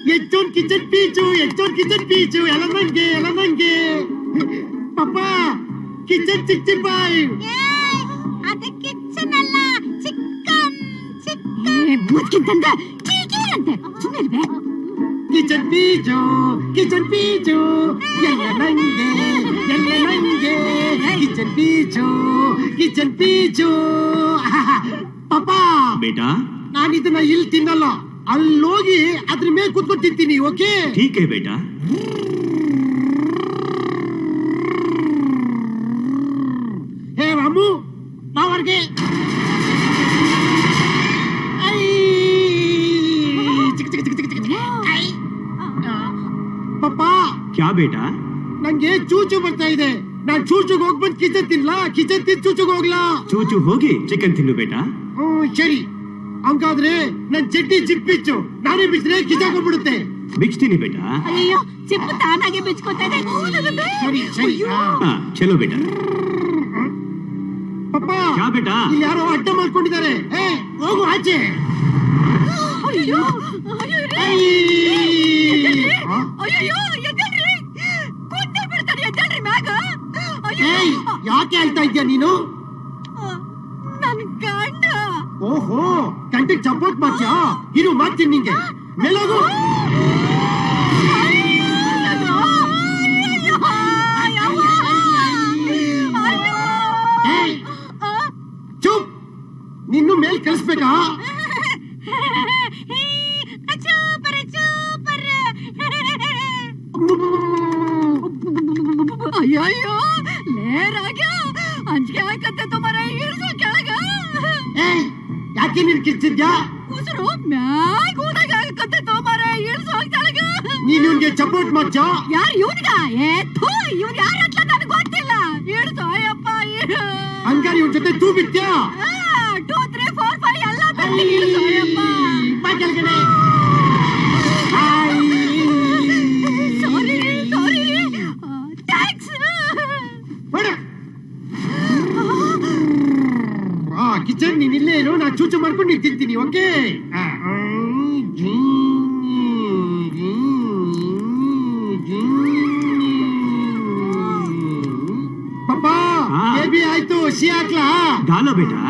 ಹೆಚ್ಚೋನ್ kitchen peach ಎಲ್ಲ ನಂಗೆ ಪಾಪ ಕಿಚನ್ 65 ಅದು ಕಿಚನ್ ಅಲ್ಲ ಚಿಕನ್ ಮುಚ್ಕಿಂತಂದ ಅಂತೆ ಸುಮ್ಮನೆ ಕಿಚನ್ ಪೀಚು ಎಲ್ಲ ನಂಗೆ ಕಿಚನ್ ಪೀಚು ಪಾಪ ಬೇಟಾ ನಾನು ಇದನ್ನ ಇಲ್ಲಿ ತಿನ್ನಲ್ಲ ಅಲ್ಲೋಗಿ ಅದ್ರ ಮೇಲೆ ಕೂತ್ಕೊಂಡು ತಿಂತೀನಿ ಓಕೆ ठीक है बेटा ಹೇ ರಾಮು ಬಾವರ್ಗೆ ಪಾಪ क्या बेटा ನಂಗೆ ಚೂಚು ಬರ್ತಾ ಇದೆ ನಾನ್ ಚೂಚುಗ್ ಹೋಗ್ಬಂದ್ ಕಿಚನ್ ತಿನ್ಲಾ ಕಿಚನ್ ತಿನ್ ಚೂಚುಗ್ ಹೋಗ್ಲಾ ಚೂಚು ಹೋಗಿ ಚಿಕನ್ ತಿನ್ನು ಬೇಟಾ ಸರಿ ಹಂಗಾದ್ರೆ ನನ್ ಚಟ್ನಿ ಚಿಪ್ಪಿಚ್ಚು ನಾನೇ ಬಿಚ್ಚಿದ್ರೆ ಕಿಚಾಕೊಂಡ್ಬಿಡುತ್ತೆ ಬಿಚ್ತೀನಿ ಬೇಟಾ ಅಯ್ಯೋ ಚಿಪ್ಪು ತಾನಾಗೆ ಬಿಚ್ಕೋತಾ ಇದೆ ಸರಿ ಚಲೋ ಬೇಟಾ ಪಪ್ಪ क्या बेटा ಇಲ್ಲಿ ಯಾರೋ ಅಡ್ಡ ಮಾಡ್ಕೊಂಡಿದ್ದಾರೆ ಹೋಗು ಆಚೆ ಅಯ್ಯೋ ಯಾಕೆ ಹೇಳ್ತಾ ಇದ್ಯಾ ನೀನು ನನ್ ಗಂಡ ಓಹೋ ಗಂಟೆಗೆ ಸಪೋರ್ಟ್ ಮಾಡ್ತೀಯಾ ಇರು ಮಾಡ್ತೀನಿ ನಿಂಗೆ ಮೇಲೋಗು ಚುಪ್ ನಿನ್ನು ಮೇಲ್ ಕಳಿಸ್ಬೇಕಾ ಅಯ್ಯೋ ಲೇರಾಗ್ಯ ಅಂಜಿಕೆ ಆಯ್ಕತ್ತೆ ತುಮಾರ ಇಳಿಸೋ ಕೆಳಗ ಯಾಕೆ ನೀನ್ ಕಿಚ್ಚಿದ್ಯಾ ಉಸಿರು ಮ್ಯಾಗ ಊದಾಗ ಆಗತ್ತೆ ತುಮಾರ ಇಳಿಸೋ ಕೆಳಗ ನೀನ್ ಇವ್ನಿಗೆ ಸಪೋರ್ಟ್ ಮಾಡ್ತೀಯಾ ಯಾರು ಇವನಿಗ ಇವನ್ ಯಾರ ಅಂತ ನನಗೆ ಗೊತ್ತಿಲ್ಲ ಇಳಿಸೋ ಅಯ್ಯಪ್ಪ ಹಂಗಾರೆ ಇವನ್ ಜೊತೆ ತೂ ಬಿಟ್ಟ್ಯಾ 2 3 4 5 ಎಲ್ಲ ಬರ್ತೀನಿ ಇಳಿಸೋ ಅಯ್ಯಪ್ಪ ಬಾ ಕೆಳಗಡೆ ಸಾರಿ ಥ್ಯಾಂಕ್ಸ್ ಕಿಚನ್ ನೀನ್ ಇಲ್ಲೇ ಇರು ನಾ ಚೂಚು ಮಾಡ್ಕೊಂಡು ನೀನ್ ತಿಂತೀನಿ ಓಕೆ ಪಾಪ ಬೇಬಿ ಆಯ್ತು ಸಿ ಹಾಕ್ಲಾ डालो बेटा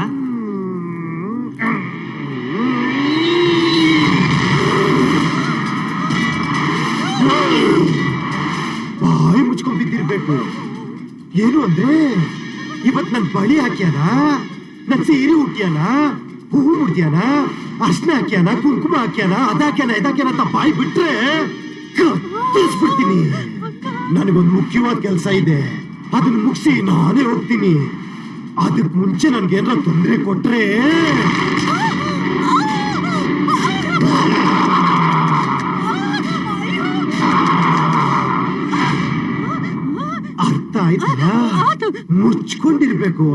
ಬಾಯಿ ಮುಚ್ಕೊಂಡ್ ಬಿದ್ದಿರ್ಬೇಕು ಏನು ಅಂದ್ರೆ ಇವತ್ ನನ್ ಬಳಿ ಹಾಕ್ಯಾನ ನನ್ ಸೀರೆ ಹುಟ್ಟ್ಯಾನ ಹೂವು ಮುಡ್ದ್ಯಾನ ಅರ್ಶನ ಹಾಕ್ಯಾನ ಕುಂಕುಮ ಹಾಕ್ಯಾನ ಇದಾಕ್ಯಾನ ಅಂತ ಬಾಯಿ ಬಿಟ್ರೆ ಕತ್ತರಿಸ್ಬಿಡ್ತೀನಿ ನನಗೊಂದು ಮುಖ್ಯವಾದ ಕೆಲಸ ಇದೆ ಅದನ್ನ ಮುಗಿಸಿ ನಾನೇ ಹೋಗ್ತೀನಿ ಅದಕ್ ಮುಂಚೆ ನನ್ಗೇನಾರ ತೊಂದರೆ ಕೊಟ್ರೆ ಅರ್ಥ ಆಯ್ತಾ ಮುಚ್ಕೊಂಡಿರ್ಬೇಕು